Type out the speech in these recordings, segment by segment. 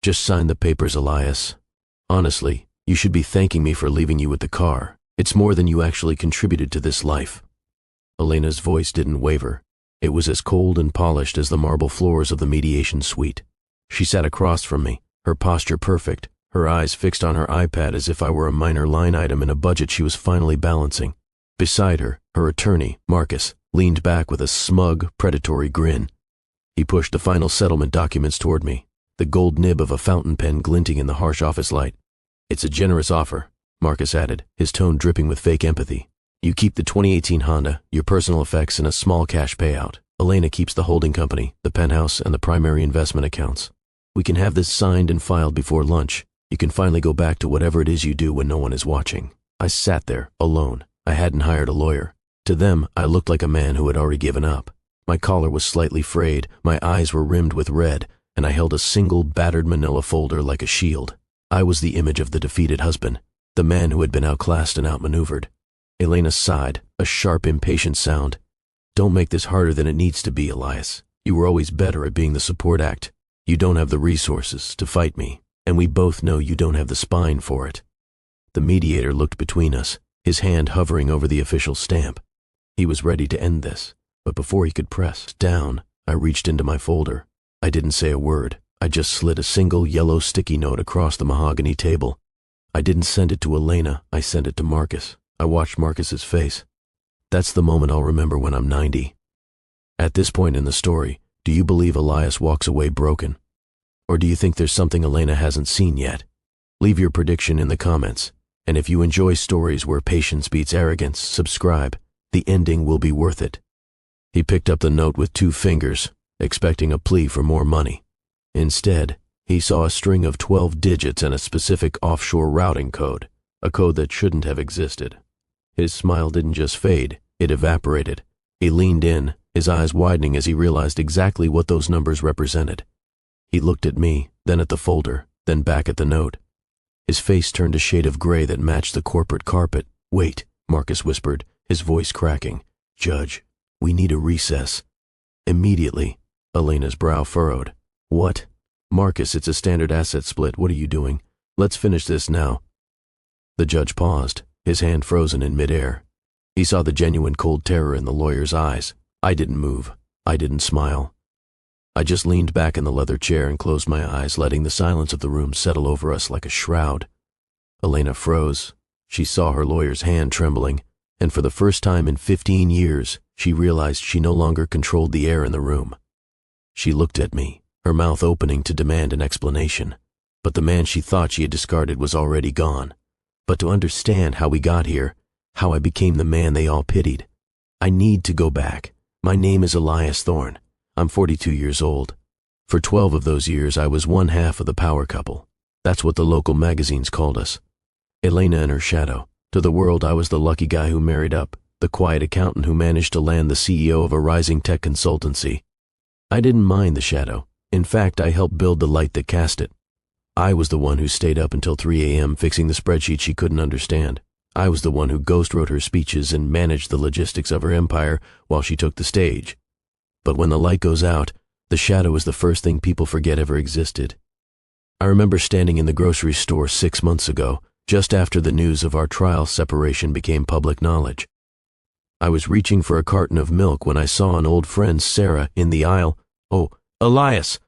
Just sign the papers, Elias. Honestly, you should be thanking me for leaving you with the car. It's more than you actually contributed to this life. Elena's voice didn't waver. It was as cold and polished as the marble floors of the mediation suite. She sat across from me, her posture perfect, her eyes fixed on her iPad as if I were a minor line item in a budget she was finally balancing. Beside her, her attorney, Marcus, leaned back with a smug, predatory grin. He pushed the final settlement documents toward me, the gold nib of a fountain pen glinting in the harsh office light. "It's a generous offer," Marcus added, his tone dripping with fake empathy. "You keep the 2018 Honda, your personal effects, and a small cash payout. Elena keeps the holding company, the penthouse, and the primary investment accounts. We can have this signed and filed before lunch. You can finally go back to whatever it is you do when no one is watching." I sat there, alone. I hadn't hired a lawyer. To them, I looked like a man who had already given up. My collar was slightly frayed, my eyes were rimmed with red, and I held a single battered manila folder like a shield. I was the image of the defeated husband, the man who had been outclassed and outmaneuvered. Elena sighed, a sharp, impatient sound. "Don't make this harder than it needs to be, Elias. You were always better at being the support act. You don't have the resources to fight me, and we both know you don't have the spine for it." The mediator looked between us, his hand hovering over the official stamp. He was ready to end this, but before he could press down, I reached into my folder. I didn't say a word. I just slid a single yellow sticky note across the mahogany table. I didn't send it to Elena, I sent it to Marcus. I watched Marcus's face. That's the moment I'll remember when I'm 90. At this point in the story, do you believe Elias walks away broken? Or do you think there's something Elena hasn't seen yet? Leave your prediction in the comments. And if you enjoy stories where patience beats arrogance, subscribe. The ending will be worth it. He picked up the note with 2 fingers, expecting a plea for more money. Instead, he saw a string of 12 digits and a specific offshore routing code, a code that shouldn't have existed. His smile didn't just fade, it evaporated. He leaned in, his eyes widening as he realized exactly what those numbers represented. He looked at me, then at the folder, then back at the note. His face turned a shade of gray that matched the corporate carpet. "Wait," Marcus whispered, his voice cracking. "Judge, we need a recess." Immediately, Elena's brow furrowed. "What?" "Marcus, it's a standard asset split. What are you doing? Let's finish this now." The judge paused, his hand frozen in midair. He saw the genuine cold terror in the lawyer's eyes. I didn't move. I didn't smile. I just leaned back in the leather chair and closed my eyes, letting the silence of the room settle over us like a shroud. Elena froze. She saw her lawyer's hand trembling, and for the first time in 15 years, she realized she no longer controlled the air in the room. She looked at me, her mouth opening to demand an explanation. But the man she thought she had discarded was already gone. But to understand how we got here, how I became the man they all pitied, I need to go back. My name is Elias Thorne. I'm 42 years old. For 12 of those years, I was one half of the power couple. That's what the local magazines called us. Elena and her shadow. To the world, I was the lucky guy who married up, the quiet accountant who managed to land the CEO of a rising tech consultancy. I didn't mind the shadow. In fact, I helped build the light that cast it. I was the one who stayed up until 3 a.m. fixing the spreadsheet she couldn't understand. I was the one who ghost wrote her speeches and managed the logistics of her empire while she took the stage. But when the light goes out, the shadow is the first thing people forget ever existed. I remember standing in the grocery store 6 months ago, just after the news of our trial separation became public knowledge. I was reaching for a carton of milk when I saw an old friend, Sarah, in the aisle. "Oh, Elias!"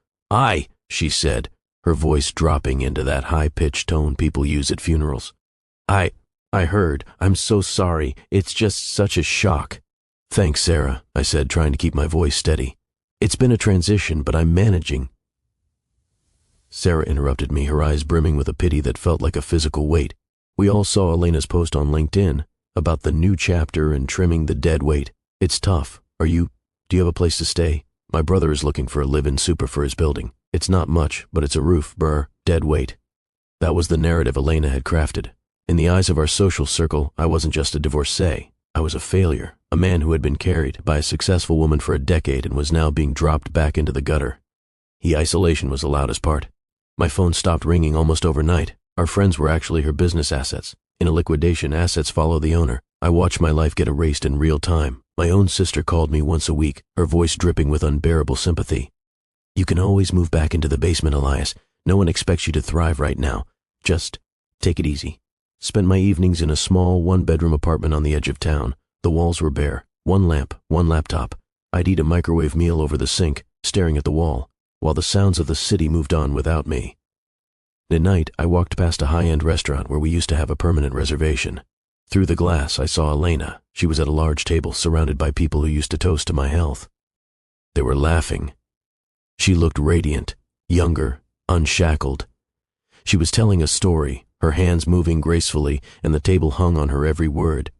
She said, her voice dropping into that high-pitched tone people use at funerals. I heard. I'm so sorry. It's just such a shock." "Thanks, Sarah," I said, trying to keep my voice steady. "It's been a transition, but I'm managing." Sarah interrupted me, her eyes brimming with a pity that felt like a physical weight. "We all saw Elena's post on LinkedIn about the new chapter and trimming the dead weight. It's tough. Do you have a place to stay? My brother is looking for a live-in super for his building. It's not much, but it's a roof, dead weight." That was the narrative Elena had crafted. In the eyes of our social circle, I wasn't just a divorcee. I was a failure, a man who had been carried by a successful woman for a decade and was now being dropped back into the gutter. Isolation was the loudest part. My phone stopped ringing almost overnight. Our friends were actually her business assets. In a liquidation, assets follow the owner. I watched my life get erased in real time. My own sister called me once a week, her voice dripping with unbearable sympathy. "You can always move back into the basement, Elias. No one expects you to thrive right now. Just take it easy. Spent my evenings in a small one-bedroom apartment on the edge of town. The walls were bare. One lamp, one laptop. I'd eat a microwave meal over the sink, staring at the wall, while the sounds of the city moved on without me. At night, I walked past a high-end restaurant where we used to have a permanent reservation. Through the glass, I saw Elena. She was at a large table, surrounded by people who used to toast to my health. They were laughing. She looked radiant, younger, unshackled. She was telling a story, her hands moving gracefully, and the table hung on her every word.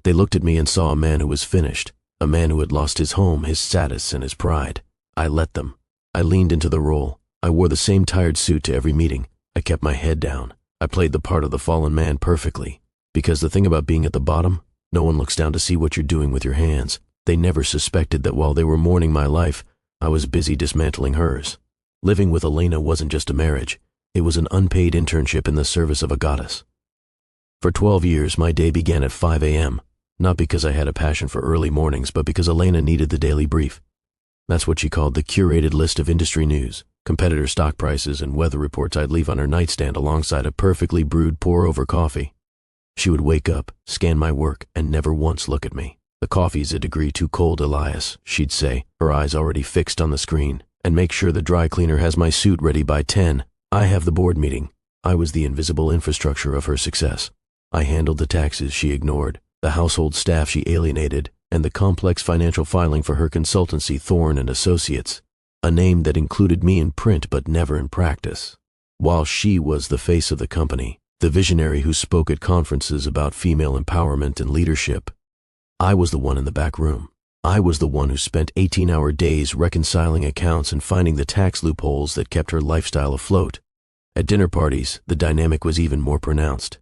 They looked at me and saw a man who was finished, a man who had lost his home, his status, and his pride. I let them. I leaned into the role. I wore the same tired suit to every meeting. I kept my head down. I played the part of the fallen man perfectly. Because the thing about being at the bottom, no one looks down to see what you're doing with your hands. They never suspected that while they were mourning my life, I was busy dismantling hers. Living with Elena wasn't just a marriage. It was an unpaid internship in the service of a goddess. For 12 years, my day began at 5 a.m., not because I had a passion for early mornings, but because Elena needed the daily brief. That's what she called the curated list of industry news, competitor stock prices, and weather reports I'd leave on her nightstand alongside a perfectly brewed pour-over coffee. She would wake up, scan my work, and never once look at me. "The coffee's a degree too cold, Elias," she'd say, her eyes already fixed on the screen. "And make sure the dry cleaner has my suit ready by 10. I have the board meeting." I was the invisible infrastructure of her success. I handled the taxes she ignored, the household staff she alienated, and the complex financial filing for her consultancy, Thorne and Associates, a name that included me in print but never in practice. While she was the face of the company, the visionary who spoke at conferences about female empowerment and leadership, I was the one in the back room. I was the one who spent 18-hour days reconciling accounts and finding the tax loopholes that kept her lifestyle afloat. At dinner parties, the dynamic was even more pronounced.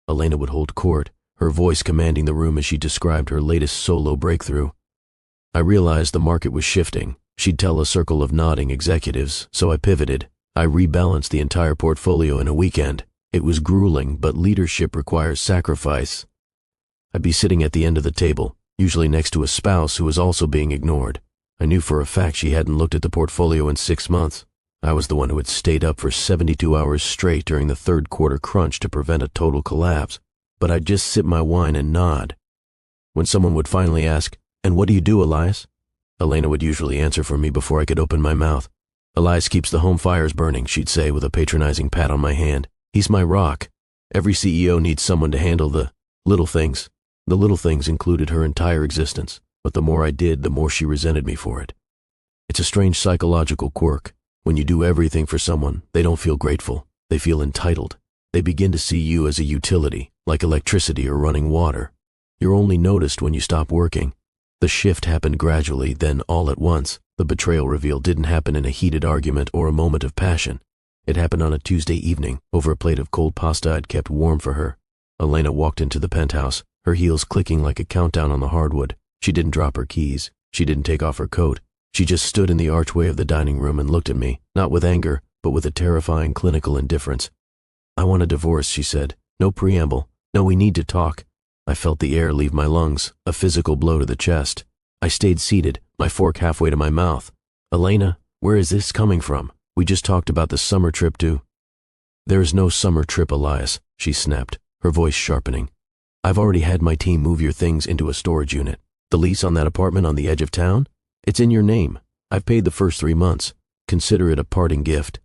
Elena would hold court, her voice commanding the room as she described her latest solo breakthrough. I realized the market was shifting. She'd tell a circle of nodding executives, so I pivoted. I rebalanced the entire portfolio in a weekend. It was grueling, but leadership requires sacrifice. I'd be sitting at the end of the table, usually next to a spouse who was also being ignored. I knew for a fact she hadn't looked at the portfolio in 6 months. I was the one who had stayed up for 72 hours straight during the third quarter crunch to prevent a total collapse, but I'd just sip my wine and nod. When someone would finally ask, "And what do you do, Elias?" Elena would usually answer for me before I could open my mouth. "Elias keeps the home fires burning," she'd say with a patronizing pat on my hand. "He's my rock. Every CEO needs someone to handle the little things." The little things included her entire existence, but the more I did, the more she resented me for it. It's a strange psychological quirk. When you do everything for someone, they don't feel grateful. They feel entitled. They begin to see you as a utility, like electricity or running water. You're only noticed when you stop working. The shift happened gradually, then all at once. The betrayal reveal didn't happen in a heated argument or a moment of passion. It happened on a Tuesday evening, over a plate of cold pasta I'd kept warm for her. Elena walked into the penthouse, her heels clicking like a countdown on the hardwood. She didn't drop her keys. She didn't take off her coat. She just stood in the archway of the dining room and looked at me, not with anger, but with a terrifying clinical indifference. "I want a divorce," she said. "No preamble. No, we need to talk." I felt the air leave my lungs, a physical blow to the chest. I stayed seated, my fork halfway to my mouth. "Elena, where is this coming from? We just talked about the summer trip to—" "There is no summer trip, Elias," she snapped, her voice sharpening. "I've already had my team move your things into a storage unit. The lease on that apartment on the edge of town? It's in your name. I've paid the first 3 months. Consider it a parting gift."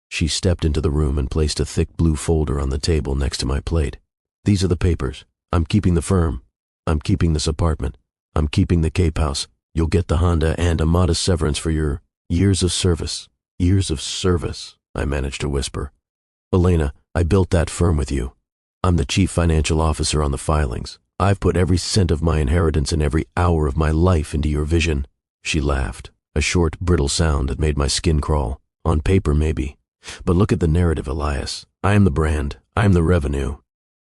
She stepped into the room and placed a thick blue folder on the table next to my plate. "These are the papers. I'm keeping the firm. I'm keeping this apartment. I'm keeping the Cape House. You'll get the Honda and a modest severance for your years of service." "Years of service," I managed to whisper. "Elena, I built that firm with you. I'm the chief financial officer on the filings. I've put every cent of my inheritance and every hour of my life into your vision." She laughed, a short, brittle sound that made my skin crawl. "On paper, maybe. But look at the narrative, Elias. I am the brand. I am the revenue.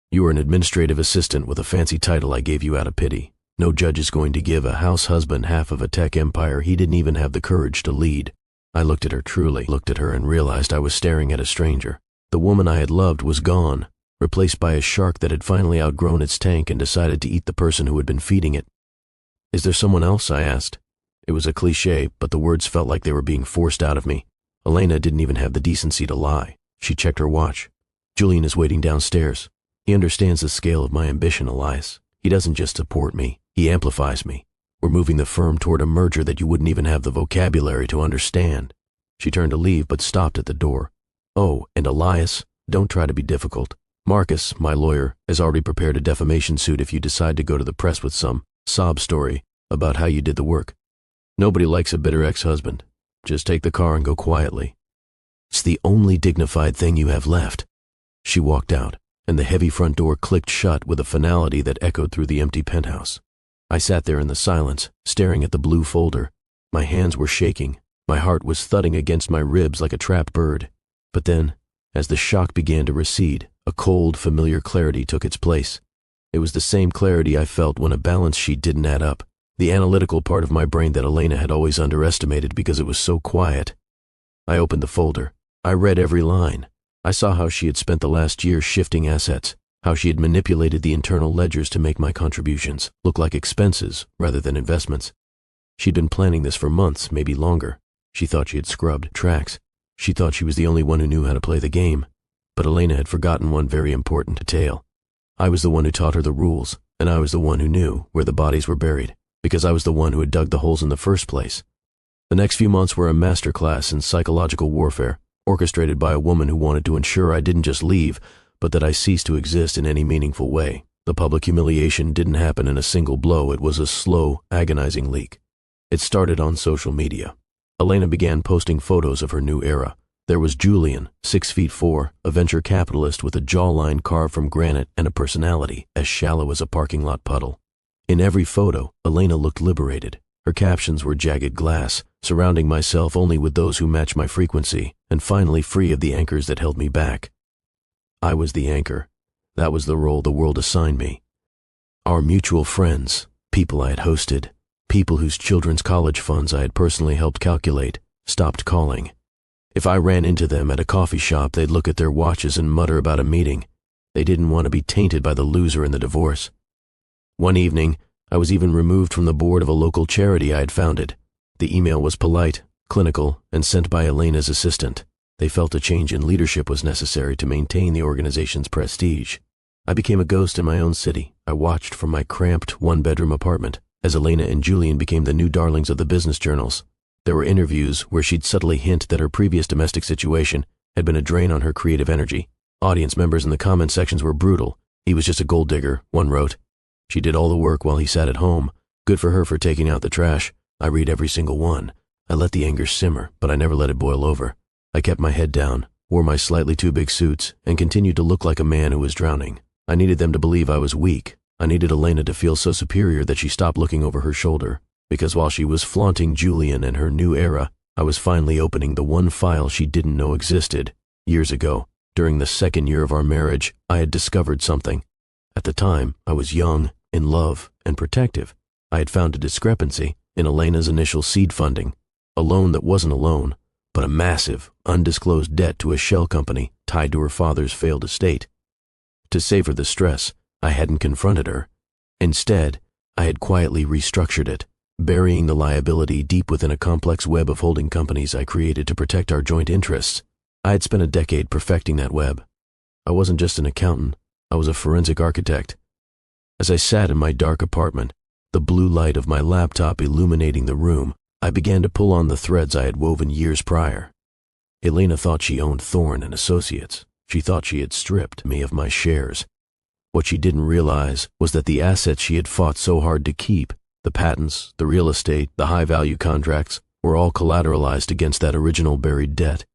You are an administrative assistant with a fancy title I gave you out of pity. No judge is going to give a house husband half of a tech empire he didn't even have the courage to lead." I looked at her and realized I was staring at a stranger. The woman I had loved was gone, replaced by a shark that had finally outgrown its tank and decided to eat the person who had been feeding it. "Is there someone else?" I asked. It was a cliché, but the words felt like they were being forced out of me. Elena didn't even have the decency to lie. She checked her watch. Julian is waiting downstairs. He understands the scale of my ambition, Elias. He doesn't just support me, he amplifies me. We're moving the firm toward a merger that you wouldn't even have the vocabulary to understand. She turned to leave but stopped at the door. Oh, and Elias, don't try to be difficult. Marcus, my lawyer, has already prepared a defamation suit if you decide to go to the press with some sob story about how you did the work. Nobody likes a bitter ex-husband. Just take the car and go quietly. It's the only dignified thing you have left. She walked out, and the heavy front door clicked shut with a finality that echoed through the empty penthouse. I sat there in the silence, staring at the blue folder. My hands were shaking. My heart was thudding against my ribs like a trapped bird. But then, as the shock began to recede, a cold, familiar clarity took its place. It was the same clarity I felt when a balance sheet didn't add up, the analytical part of my brain that Elena had always underestimated because it was so quiet. I opened the folder. I read every line. I saw how she had spent the last year shifting assets, how she had manipulated the internal ledgers to make my contributions look like expenses rather than investments. She'd been planning this for months, maybe longer. She thought she had scrubbed tracks. She thought she was the only one who knew how to play the game. But Elena had forgotten one very important detail. I was the one who taught her the rules, and I was the one who knew where the bodies were buried, because I was the one who had dug the holes in the first place. The next few months were a masterclass in psychological warfare, orchestrated by a woman who wanted to ensure I didn't just leave, but that I ceased to exist in any meaningful way. The public humiliation didn't happen in a single blow. It was a slow, agonizing leak. It started on social media. Elena began posting photos of her new era. There was Julian, 6'4", a venture capitalist with a jawline carved from granite and a personality as shallow as a parking lot puddle. In every photo, Elena looked liberated. Her captions were jagged glass, surrounding myself only with those who matched my frequency, and finally free of the anchors that held me back. I was the anchor. That was the role the world assigned me. Our mutual friends, people I had hosted, people whose children's college funds I had personally helped calculate, stopped calling. If I ran into them at a coffee shop, they'd look at their watches and mutter about a meeting. They didn't want to be tainted by the loser in the divorce. One evening, I was even removed from the board of a local charity I had founded. The email was polite, clinical, and sent by Elena's assistant. They felt a change in leadership was necessary to maintain the organization's prestige. I became a ghost in my own city. I watched from my cramped one-bedroom apartment as Elena and Julian became the new darlings of the business journals. There were interviews where she'd subtly hint that her previous domestic situation had been a drain on her creative energy. Audience members in the comment sections were brutal. He was just a gold digger, one wrote. She did all the work while he sat at home. Good for her for taking out the trash. I read every single one. I let the anger simmer, but I never let it boil over. I kept my head down, wore my slightly too big suits, and continued to look like a man who was drowning. I needed them to believe I was weak. I needed Elena to feel so superior that she stopped looking over her shoulder. Because while she was flaunting Julian and her new era, I was finally opening the one file she didn't know existed. Years ago, during the second year of our marriage, I had discovered something. At the time, I was young, in love, and protective. I had found a discrepancy in Elena's initial seed funding, a loan that wasn't a loan, but a massive, undisclosed debt to a shell company tied to her father's failed estate. To save her the stress, I hadn't confronted her. Instead, I had quietly restructured it, burying the liability deep within a complex web of holding companies I created to protect our joint interests. I had spent a decade perfecting that web. I wasn't just an accountant, I was a forensic architect. As I sat in my dark apartment, the blue light of my laptop illuminating the room, I began to pull on the threads I had woven years prior. Elena thought she owned Thorne and Associates. She thought she had stripped me of my shares. What she didn't realize was that the assets she had fought so hard to keep, the patents, the real estate, the high-value contracts, were all collateralized against that original buried debt.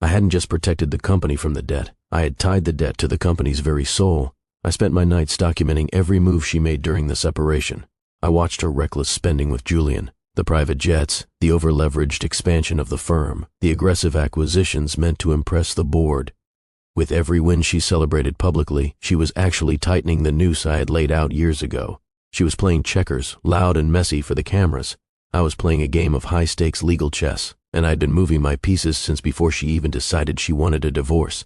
I hadn't just protected the company from the debt, I had tied the debt to the company's very soul. I spent my nights documenting every move she made during the separation. I watched her reckless spending with Julian, the private jets, the over-leveraged expansion of the firm, the aggressive acquisitions meant to impress the board. With every win she celebrated publicly, she was actually tightening the noose I had laid out years ago. She was playing checkers, loud and messy for the cameras. I was playing a game of high-stakes legal chess, and I'd been moving my pieces since before she even decided she wanted a divorce.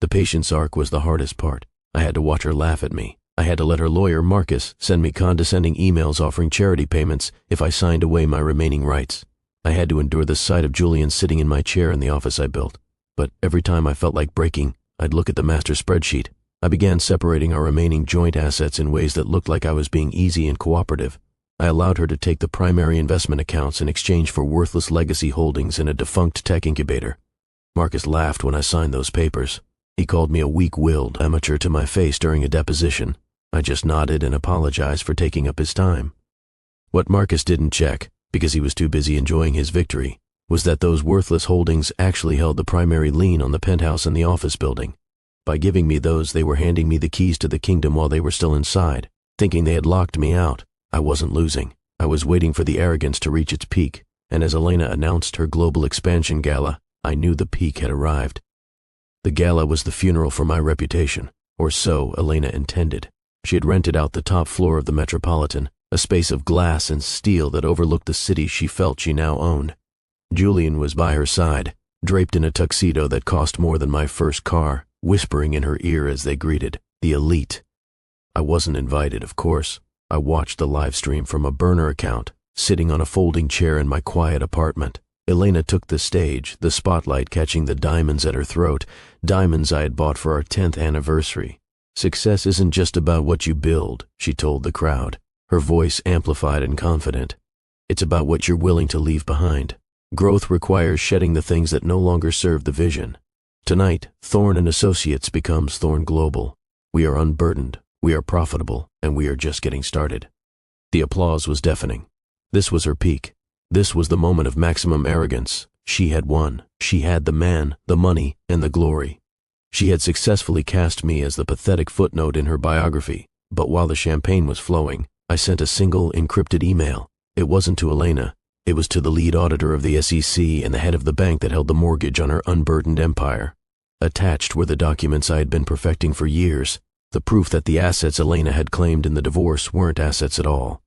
The patience arc was the hardest part. I had to watch her laugh at me. I had to let her lawyer, Marcus, send me condescending emails offering charity payments if I signed away my remaining rights. I had to endure the sight of Julian sitting in my chair in the office I built. But every time I felt like breaking, I'd look at the master spreadsheet. I began separating our remaining joint assets in ways that looked like I was being easy and cooperative. I allowed her to take the primary investment accounts in exchange for worthless legacy holdings in a defunct tech incubator. Marcus laughed when I signed those papers. He called me a weak-willed amateur to my face during a deposition. I just nodded and apologized for taking up his time. What Marcus didn't check, because he was too busy enjoying his victory, was that those worthless holdings actually held the primary lien on the penthouse and the office building. By giving me those, they were handing me the keys to the kingdom while they were still inside, thinking they had locked me out. I wasn't losing. I was waiting for the arrogance to reach its peak, and as Elena announced her global expansion gala, I knew the peak had arrived. The gala was the funeral for my reputation, or so Elena intended. She had rented out the top floor of the Metropolitan, a space of glass and steel that overlooked the city she felt she now owned. Julian was by her side, draped in a tuxedo that cost more than my first car, whispering in her ear as they greeted, the elite. I wasn't invited, of course. I watched the live stream from a burner account, sitting on a folding chair in my quiet apartment. Elena took the stage, the spotlight catching the diamonds at her throat, diamonds I had bought for our 10th anniversary. Success isn't just about what you build, she told the crowd, her voice amplified and confident. It's about what you're willing to leave behind. Growth requires shedding the things that no longer serve the vision. Tonight, Thorne and Associates becomes Thorne Global. We are unburdened, we are profitable, and we are just getting started. The applause was deafening. This was her peak. This was the moment of maximum arrogance. She had won. She had the man, the money, and the glory. She had successfully cast me as the pathetic footnote in her biography, but while the champagne was flowing, I sent a single encrypted email. It wasn't to Elena. It was to the lead auditor of the SEC and the head of the bank that held the mortgage on her unburdened empire. Attached were the documents I had been perfecting for years, the proof that the assets Elena had claimed in the divorce weren't assets at all.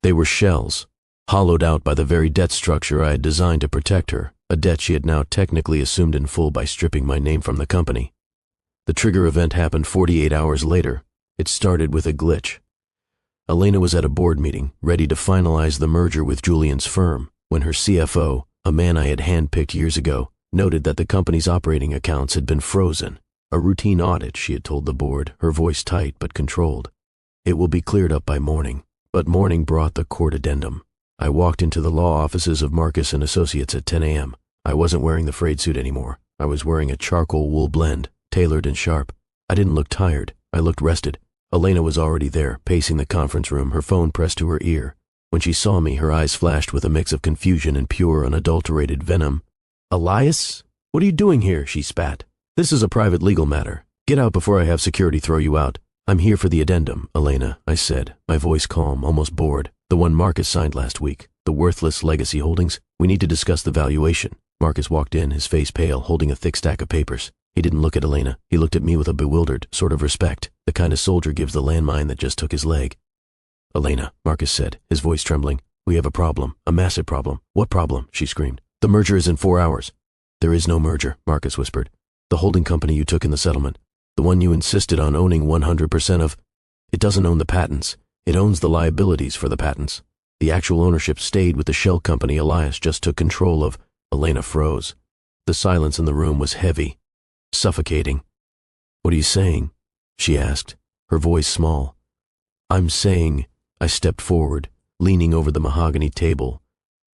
They were shells, hollowed out by the very debt structure I had designed to protect her, a debt she had now technically assumed in full by stripping my name from the company. The trigger event happened 48 hours later. It started with a glitch. Elena was at a board meeting, ready to finalize the merger with Julian's firm, when her CFO, a man I had handpicked years ago, noted that the company's operating accounts had been frozen. A routine audit, she had told the board, her voice tight but controlled. It will be cleared up by morning. But morning brought the court addendum. I walked into the law offices of Marcus and Associates at 10 a.m. I wasn't wearing the frayed suit anymore. I was wearing a charcoal wool blend, tailored and sharp. I didn't look tired. I looked rested. Elena was already there, pacing the conference room, her phone pressed to her ear. When she saw me, her eyes flashed with a mix of confusion and pure, unadulterated venom. "Elias? What are you doing here?" she spat. "This is a private legal matter. Get out before I have security throw you out." "I'm here for the addendum, Elena," I said, my voice calm, almost bored. "The one Marcus signed last week. The worthless legacy holdings. We need to discuss the valuation." Marcus walked in, his face pale, holding a thick stack of papers. He didn't look at Elena. He looked at me with a bewildered sort of respect, the kind of soldier gives the landmine that just took his leg. "Elena," Marcus said, his voice trembling, "we have a problem, a massive problem." "What problem?" she screamed. "The merger is in 4 hours." "There is no merger," Marcus whispered. "The holding company you took in the settlement, the one you insisted on owning 100% of, it doesn't own the patents. It owns the liabilities for the patents. The actual ownership stayed with the shell company Elias just took control of." Elena froze. The silence in the room was heavy, suffocating. "What are you saying?" she asked, her voice small. "I'm saying," I stepped forward, leaning over the mahogany table,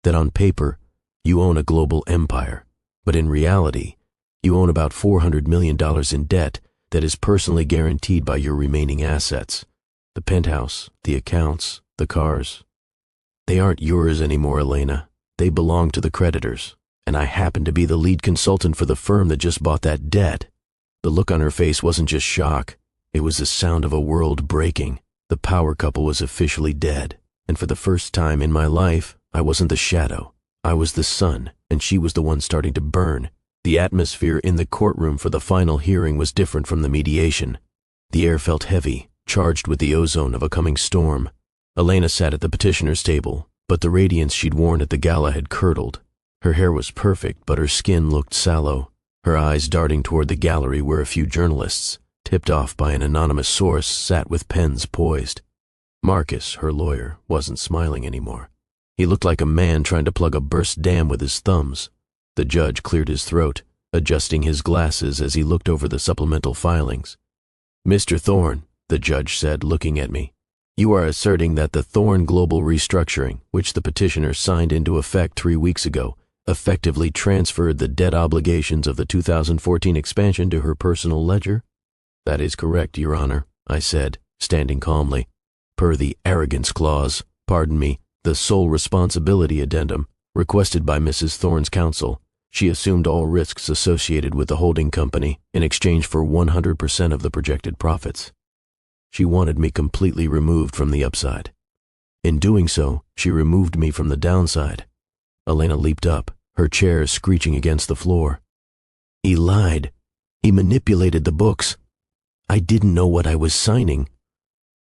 "that on paper, you own a global empire, but in reality, you own about $400 million in debt that is personally guaranteed by your remaining assets. The penthouse, the accounts, the cars. They aren't yours anymore, Elena. They belong to the creditors. And I happen to be the lead consultant for the firm that just bought that debt." The look on her face wasn't just shock. It was the sound of a world breaking. The power couple was officially dead. And for the first time in my life, I wasn't the shadow. I was the sun, and she was the one starting to burn. The atmosphere in the courtroom for the final hearing was different from the mediation. The air felt heavy, charged with the ozone of a coming storm. Elena sat at the petitioner's table, but the radiance she'd worn at the gala had curdled. Her hair was perfect, but her skin looked sallow, her eyes darting toward the gallery where a few journalists, tipped off by an anonymous source, sat with pens poised. Marcus, her lawyer, wasn't smiling anymore. He looked like a man trying to plug a burst dam with his thumbs. The judge cleared his throat, adjusting his glasses as he looked over the supplemental filings. "Mr. Thorne," the judge said, looking at me, "you are asserting that the Thorne Global restructuring, which the petitioner signed into effect 3 weeks ago, effectively transferred the debt obligations of the 2014 expansion to her personal ledger?" "That is correct, Your Honor," I said, standing calmly. "Per the arrogance clause, pardon me, the sole responsibility addendum, requested by Mrs. Thorne's counsel, she assumed all risks associated with the holding company in exchange for 100% of the projected profits. She wanted me completely removed from the upside. In doing so, she removed me from the downside." Elena leaped up, her chair screeching against the floor. "He lied. He manipulated the books. I didn't know what I was signing."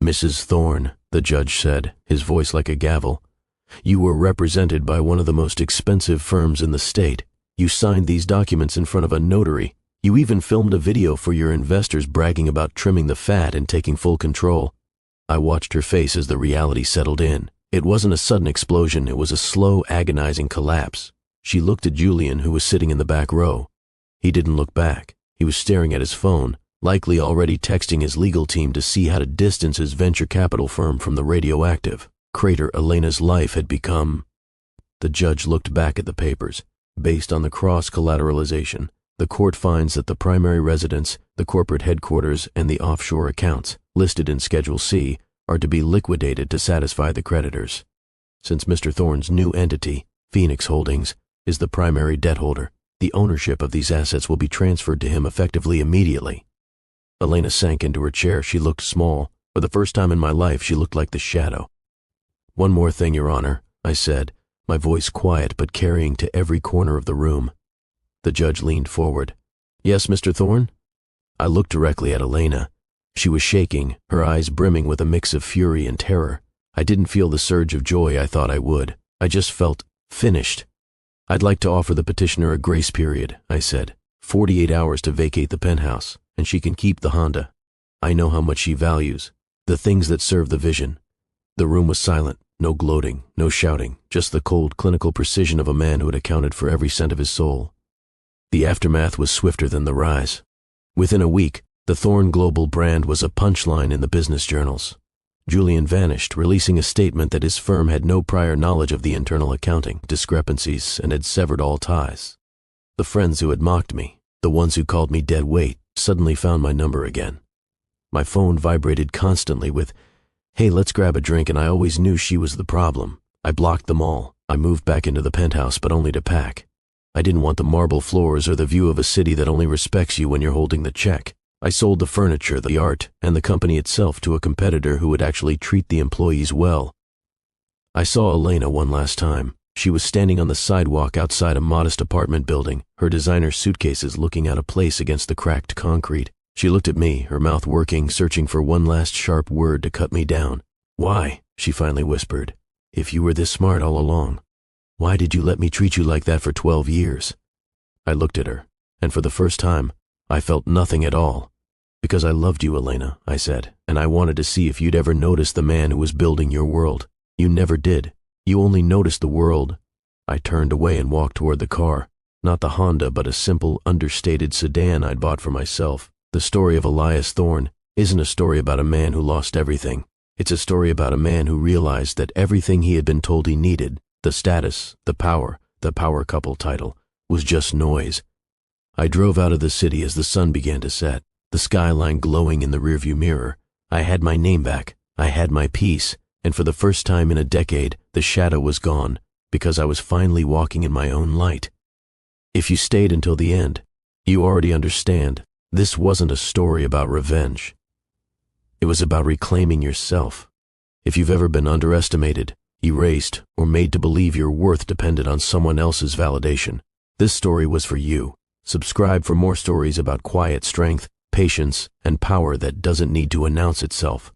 "Mrs. Thorne," the judge said, his voice like a gavel, "you were represented by one of the most expensive firms in the state. You signed these documents in front of a notary. You even filmed a video for your investors bragging about trimming the fat and taking full control." I watched her face as the reality settled in. It wasn't a sudden explosion, it was a slow, agonizing collapse. She looked at Julian, who was sitting in the back row. He didn't look back. He was staring at his phone, likely already texting his legal team to see how to distance his venture capital firm from the radioactive crater Elena's life had become. The judge looked back at the papers. Based on the cross-collateralization, the court finds that the primary residence, the corporate headquarters, and the offshore accounts, listed in Schedule C, are to be liquidated to satisfy the creditors. Since Mr. Thorne's new entity, Phoenix Holdings, is the primary debt holder, the ownership of these assets will be transferred to him effectively immediately. Elena sank into her chair. She looked small. For the first time in my life, she looked like the shadow. "One more thing, Your Honor," I said, my voice quiet but carrying to every corner of the room. The judge leaned forward. "Yes, Mr. Thorne?" I looked directly at Elena. She was shaking, her eyes brimming with a mix of fury and terror. I didn't feel the surge of joy I thought I would. I just felt finished. "I'd like to offer the petitioner a grace period," I said. 48 hours to vacate the penthouse, and she can keep the Honda. I know how much she values, the things that serve the vision." The room was silent, no gloating, no shouting, just the cold, clinical precision of a man who had accounted for every cent of his soul. The aftermath was swifter than the rise. Within a week, the Thorne Global brand was a punchline in the business journals. Julian vanished, releasing a statement that his firm had no prior knowledge of the internal accounting discrepancies and had severed all ties. The friends who had mocked me, the ones who called me dead weight, suddenly found my number again. My phone vibrated constantly with, "Hey, let's grab a drink," and I always knew she was the problem. I blocked them all. I moved back into the penthouse, but only to pack. I didn't want the marble floors or the view of a city that only respects you when you're holding the check. I sold the furniture, the art, and the company itself to a competitor who would actually treat the employees well. I saw Elena one last time. She was standing on the sidewalk outside a modest apartment building, her designer suitcases looking out of place against the cracked concrete. She looked at me, her mouth working, searching for one last sharp word to cut me down. "Why?" she finally whispered. "If you were this smart all along, why did you let me treat you like that for 12 years? I looked at her, and for the first time, I felt nothing at all. "Because I loved you, Elena," I said, "and I wanted to see if you'd ever notice the man who was building your world. You never did. You only noticed the world." I turned away and walked toward the car. Not the Honda, but a simple, understated sedan I'd bought for myself. The story of Elias Thorne isn't a story about a man who lost everything. It's a story about a man who realized that everything he had been told he needed, the status, the power couple title, was just noise. I drove out of the city as the sun began to set, the skyline glowing in the rearview mirror. I had my name back. I had my peace. And for the first time in a decade, the shadow was gone, because I was finally walking in my own light. If you stayed until the end, you already understand. This wasn't a story about revenge. It was about reclaiming yourself. If you've ever been underestimated, erased, or made to believe your worth depended on someone else's validation, this story was for you. Subscribe for more stories about quiet strength, patience, and power that doesn't need to announce itself.